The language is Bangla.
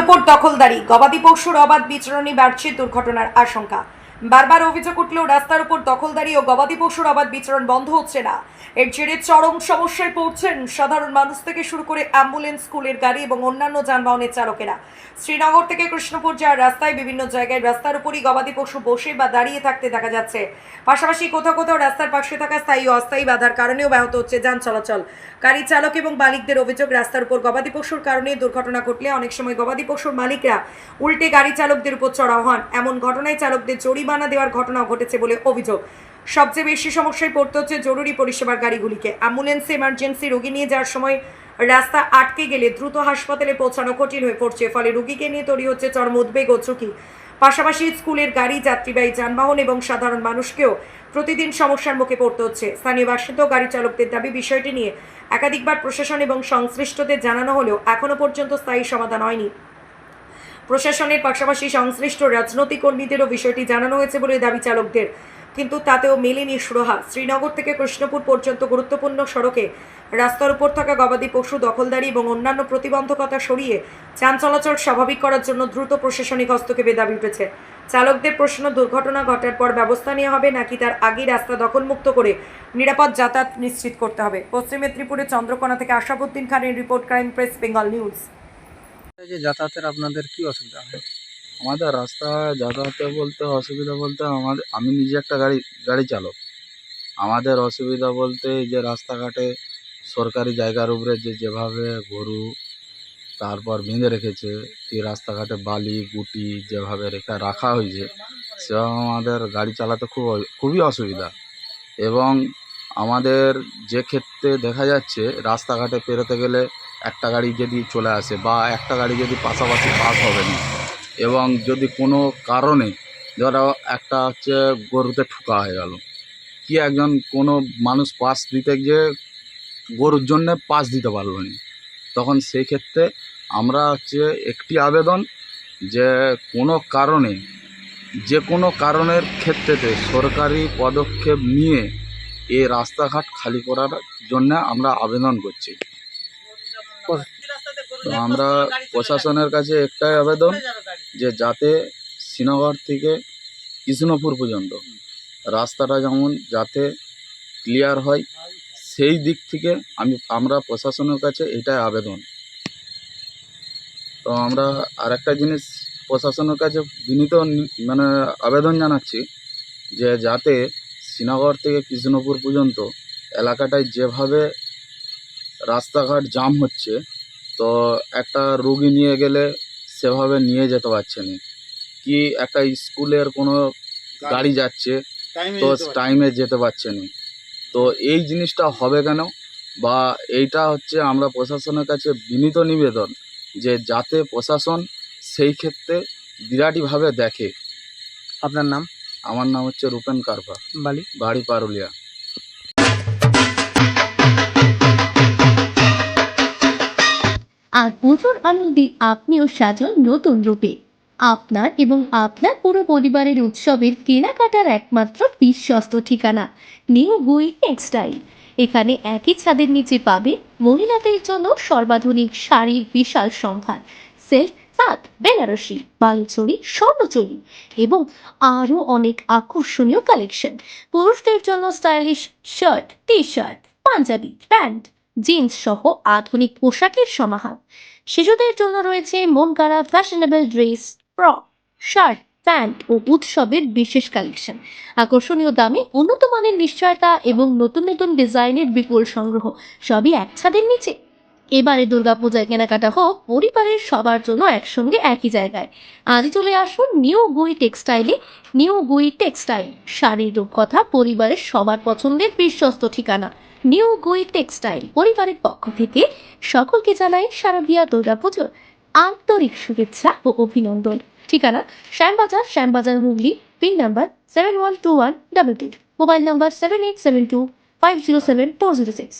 উপর দখলদারি, গবাদি পশুর অবাধ বিচরণে বাড়ছে দুর্ঘটনার আশঙ্কা। বারবার অভিযোগ উঠলেও রাস্তার উপর দখলদারি ও গবাদি পশুর অবাধ বিচরণ বন্ধ হচ্ছে না। এর জেরে চরম সমস্যায় পড়ছেন সাধারণ মানুষ থেকে শুরু করে অ্যাম্বুলেন্স, স্কুলের গাড়ি এবং অন্যান্য যানবাহনের চালকেরা। শ্রীনগর থেকে কৃষ্ণপুর যাওয়ার রাস্তায় বিভিন্ন জায়গায় রাস্তার উপরই গবাদি পশু বসে বা দাঁড়িয়ে থাকতে দেখা যাচ্ছে। পাশাপাশি কোথাও কোথাও রাস্তার পাশে থাকা স্থায়ী ও অস্থায়ী বাধার কারণেও ব্যাহত হচ্ছে যান চলাচল। গাড়ি চালক এবং মালিকদের অভিযোগ, রাস্তার উপর গবাদি পশুর কারণে দুর্ঘটনা ঘটলে অনেক সময় গবাদি পশুর মালিকরা উল্টে গাড়ি চালকদের উপর চড়াও হন। এমন ঘটনায় চালকদের জরিমানা দেওয়ার ঘটনাও ঘটেছে বলে অভিযোগ। সবচেয়ে বেশি সমস্যায় পড়তে হচ্ছে জরুরি পরিষেবার গাড়িগুলিকে। অ্যাম্বুলেন্সে এমার্জেন্সি রোগী নিয়ে যাওয়ার সময় রাস্তা আটকে গেলে দ্রুত হাসপাতালে পৌঁছানো কঠিন হয়ে পড়ছে, ফলে রোগীকে নিয়ে তৈরি হচ্ছে চরম উদ্বেগ ও ঝুঁকি। পাশাপাশি স্কুলের গাড়ি, যাত্রীবাহী যানবাহন এবং সাধারণ মানুষকেও প্রতিদিন সমস্যার মুখে পড়তে হচ্ছে। স্থানীয় বাসিন্দা ও গাড়ি চালকদের দাবি, বিষয়টি নিয়ে একাধিকবার প্রশাসন এবং সংশ্লিষ্টদের জানানো হলেও এখনও পর্যন্ত স্থায়ী সমাধান হয়নি। প্রশাসনের পাশাপাশি সংশ্লিষ্ট রাজনৈতিক কর্মীদেরও বিষয়টি জানানো হয়েছে বলে দাবি চালকদের, কিন্তু তাতেও মেলেনি সুরাহা। শ্রীনগর থেকে কৃষ্ণপুর পর্যন্ত গুরুত্বপূর্ণ সড়কে রাস্তার উপর থাকা গবাদি পশু দখলদারি এবং অন্যান্য প্রতিবন্ধকতা সরিয়ে যান চলাচল স্বাভাবিক করার জন্য দ্রুত প্রশাসনিক হস্তক্ষেপে দাবি উঠেছে। চালকদের প্রশ্ন, দুর্ঘটনা ঘটার পর ব্যবস্থা নেওয়া হবে নাকি তার আগেই রাস্তা দখলমুক্ত করে নিরাপদ যাতায়াত নিশ্চিত করতে হবে। পশ্চিম মেদিনীপুরের চন্দ্রকোনা থেকে আশাবুদ্দিন খানের report, crime press Bengal news. এই যে যাতায়াতের আপনাদের কি অসুবিধা হয়? আমাদের রাস্তায় যাতায়াতে বলতে অসুবিধা বলতে আমি নিজে একটা গাড়ি চালক। আমাদের অসুবিধা বলতে এই যে রাস্তাঘাটে সরকারি জায়গার উপরে যেভাবে গরু তারপর বেঁধে রেখেছে, কি রাস্তাঘাটে বালি গুটি যেভাবে রাখা হয়েছে, সেভাবে আমাদের গাড়ি চালাতে খুবই অসুবিধা। এবং আমাদের যে ক্ষেত্রে দেখা যাচ্ছে রাস্তাঘাটে পেরোতে গেলে একটা গাড়ি যদি চলে আসে বা একটা গাড়ি যদি পাশাপাশি পাস হবে না, এবং যদি কোনো কারণে ধরো একটা হচ্ছে গরুতে ঠুকা হয়ে গেল, কি একজন কোনো মানুষ পাস দিতে গিয়ে গরুর জন্যে পাস দিতে পারলো না, তখন সেই ক্ষেত্রে আমরা হচ্ছে একটি আবেদন যে কোনো কারণের ক্ষেত্রেতে সরকারি পদক্ষেপ নিয়ে এই রাস্তাঘাট খালি করার জন্য আমরা আবেদন করছি। তো আমরা প্রশাসনের কাছে একটাই আবেদন যে যাতে শ্রীনগর থেকে কৃষ্ণপুর পর্যন্ত রাস্তাটা যেমন যাতে ক্লিয়ার হয়, সেই দিক থেকে আমরা প্রশাসনের কাছে এটাই আবেদন। তো আমরা আরেকটা জিনিস প্রশাসনের কাছে আবেদন জানাচ্ছি যে যাতে শ্রীনগর থেকে কৃষ্ণপুর পর্যন্ত এলাকাটায় যেভাবে রাস্তাঘাট জাম হচ্ছে, তো একটা রোগী নিয়ে গেলে সেভাবে নিয়ে যেতে পারছে না, কি একটা স্কুলের কোনো গাড়ি যাচ্ছে তো টাইমে যেতে পারছে না। তো এই জিনিসটা হবে কেন, বা এইটা হচ্ছে আমরা প্রশাসনের কাছে বিনীত নিবেদন যে যাতে প্রশাসন সেই ক্ষেত্রে বিরাটভাবে দেখে। আপনার নাম? আমার নাম হচ্ছে রূপেন কারপা, বাড়ি পারুলিয়া। আর পুজোর আনন্দে আপনিও সাজান নতুন রূপে। আপনার এবং আপনার পুরো পরিবারের উৎসবের কেনাকাটার একমাত্র বিশ্বস্ত ঠিকানা নিউ গুই টেক্সটাইল। এখানে একই ছাদের নিচে পাবে মহিলাদের জন্য সর্বাধুনিক শাড়ির বিশাল সম্ভার, সিল্ক, তাঁত, বেনারসি, বালুচরি, স্বর্ণচরি এবং আরও অনেক আকর্ষণীয় কালেকশন। পুরুষদের জন্য stylish shirt, T shirt, panjabi, pant, jeans সহ আধুনিক পোশাকের সমাহার। শিশুদের জন্য রয়েছে মন কাড়া fashionable dress, frock, shirt, pant ও উৎসবের বিশেষ কালেকশন। আকর্ষণীয় দামে উন্নত মানের নিশ্চয়তা এবং নতুন নতুন ডিজাইনের বিপুল সংগ্রহ, সবই এক ছাদের নিচে। এবারে দুর্গাপূজায় কেনাকাটা হোক পরিবারের সবার জন্য একসঙ্গে একই জায়গায়। আজই চলে আসুন নিউ গুই টেক্সটাইলে। নিউ গুই টেক্সটাইল, শাড়ির রূপকথা, পরিবারের সবার পছন্দের বিশ্বস্ত ঠিকানা। নিউ গুই টেক্সটাইল পরিবারের পক্ষ থেকে সকলকে জানাই শারদীয়া দুর্গাপুজোর আন্তরিক শুভেচ্ছা ও অভিনন্দন। ঠিকানা Shyambazar Hooghly. Pin number 712122, mobile number 7872507406।